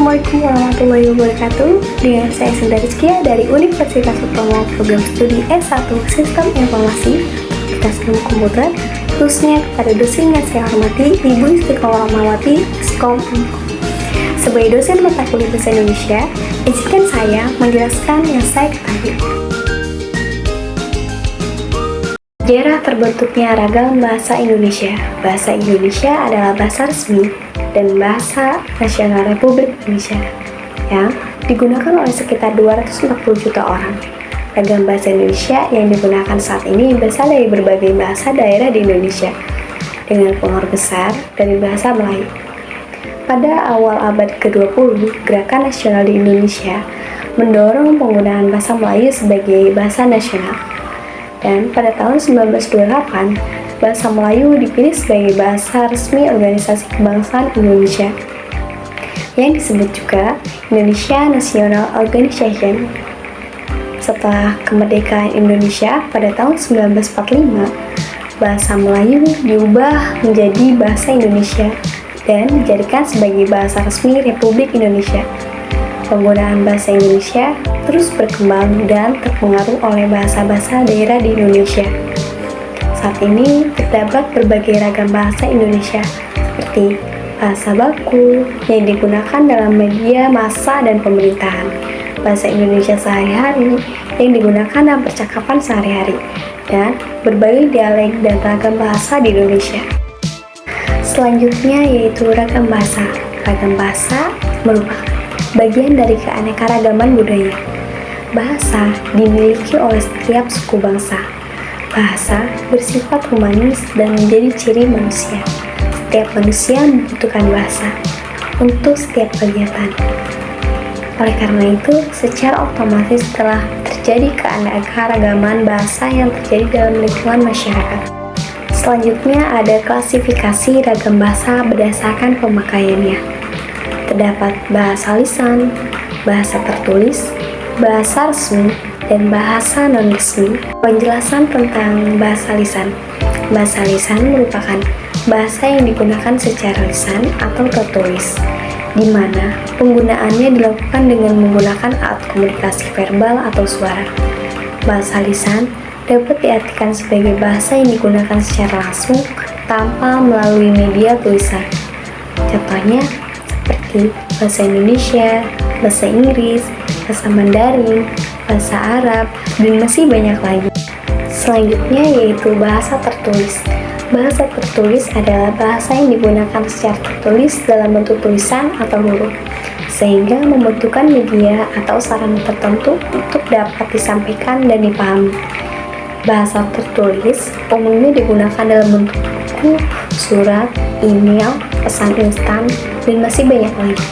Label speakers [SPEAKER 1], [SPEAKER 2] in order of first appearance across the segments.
[SPEAKER 1] Assalamualaikum warahmatullahi wabarakatuh. Dengan saya Sunda Rizkia dari Universitas Utomo Program Studi S1 Sistem Informasi Fakultas Ilmu Komputer, khususnya kepada dosen yang saya hormati Ibu Istiqomah Rahmawati Skom. Sebagai dosen mata kuliah Bahasa Indonesia, izinkan saya menjelaskan yang saya ketahui. Sejarah terbentuknya ragam bahasa Indonesia. Bahasa Indonesia adalah bahasa resmi dan bahasa nasional Republik Indonesia yang digunakan oleh sekitar 240 juta orang. Ragam bahasa Indonesia yang digunakan saat ini berasal dari berbagai bahasa daerah di Indonesia dengan pengaruh besar dari bahasa Melayu. Pada awal abad ke-20, Gerakan Nasional di Indonesia mendorong penggunaan bahasa Melayu sebagai bahasa nasional. Dan pada tahun 1928, bahasa Melayu dipilih sebagai bahasa resmi Organisasi Kebangsaan Indonesia, yang disebut juga Indonesia National Organization. Setelah kemerdekaan Indonesia pada tahun 1945, bahasa Melayu diubah menjadi bahasa Indonesia dan dijadikan sebagai bahasa resmi Republik Indonesia. Penggunaan bahasa Indonesia terus berkembang dan terpengaruh oleh bahasa-bahasa daerah di Indonesia. Saat ini terdapat berbagai ragam bahasa Indonesia, seperti bahasa baku yang digunakan dalam media massa dan pemerintahan, bahasa Indonesia sehari-hari yang digunakan dalam percakapan sehari-hari, dan berbagai dialek dan ragam bahasa di Indonesia. Selanjutnya yaitu ragam bahasa. Ragam bahasa merupakan bagian dari keanekaragaman budaya. Bahasa dimiliki oleh setiap suku bangsa. Bahasa bersifat humanis dan menjadi ciri manusia. Setiap manusia membutuhkan bahasa untuk setiap kegiatan. Oleh karena itu, secara otomatis telah terjadi keanekaragaman bahasa yang terjadi dalam lingkungan masyarakat. Selanjutnya ada klasifikasi ragam bahasa berdasarkan pemakaiannya. Terdapat bahasa lisan, bahasa tertulis, bahasa resmi, dan bahasa non-resmi. Penjelasan tentang bahasa lisan. Bahasa lisan merupakan bahasa yang digunakan secara lisan atau tertulis, di mana penggunaannya dilakukan dengan menggunakan alat komunikasi verbal atau suara. Bahasa lisan dapat diartikan sebagai bahasa yang digunakan secara langsung tanpa melalui media tulisan. Contohnya seperti bahasa Indonesia, bahasa Inggris, bahasa Mandarin, bahasa Arab, dan masih banyak lagi. Selanjutnya yaitu bahasa tertulis. Bahasa tertulis adalah bahasa yang digunakan secara tertulis dalam bentuk tulisan atau huruf, sehingga membutuhkan media atau sarana tertentu untuk dapat disampaikan dan dipahami. Bahasa tertulis umumnya digunakan dalam bentuk buku, surat, email, pesan instan, dan masih banyak lagi.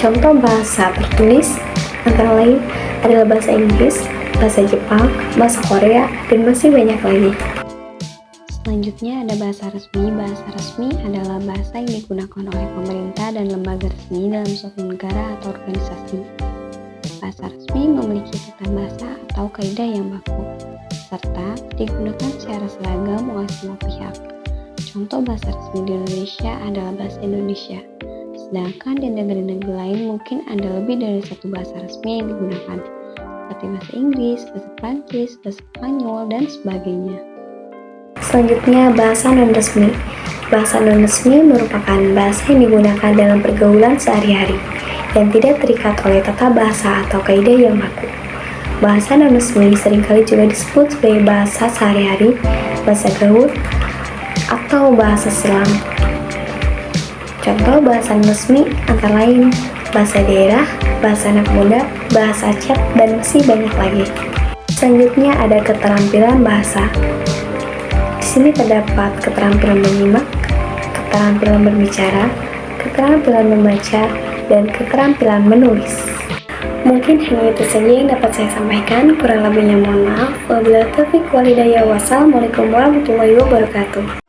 [SPEAKER 1] Contoh bahasa tertulis antara lain adalah bahasa Inggris, bahasa Jepang, bahasa Korea, dan masih banyak lagi. Selanjutnya ada bahasa resmi. Bahasa resmi adalah bahasa yang digunakan oleh pemerintah dan lembaga resmi dalam suatu negara atau organisasi. Bahasa resmi memiliki tata bahasa atau kaidah yang baku, serta digunakan secara seragam oleh semua pihak. Contoh bahasa resmi di Indonesia adalah bahasa Indonesia. Sedangkan di negara-negara lain mungkin ada lebih dari satu bahasa resmi yang digunakan, seperti bahasa Inggris, bahasa Prancis, bahasa Spanyol, dan sebagainya. Selanjutnya, bahasa non-resmi. Bahasa non-resmi merupakan bahasa yang digunakan dalam pergaulan sehari-hari, yang tidak terikat oleh tata bahasa atau kaidah yang baku. Bahasa non-resmi seringkali juga disebut sebagai bahasa sehari-hari, bahasa gaul, atau bahasa slang. Contoh bahasa resmi antara lain bahasa daerah, bahasa anak muda, bahasa chat, dan masih banyak lagi. Selanjutnya ada keterampilan bahasa. Di sini terdapat keterampilan menyimak, keterampilan berbicara, keterampilan membaca, dan keterampilan menulis. Mungkin hanya itu saja yang dapat saya sampaikan. Kurang lebihnya mohon maaf. Wabillahi taufiq wal hidayah. Wassalamualaikum warahmatullahi wabarakatuh.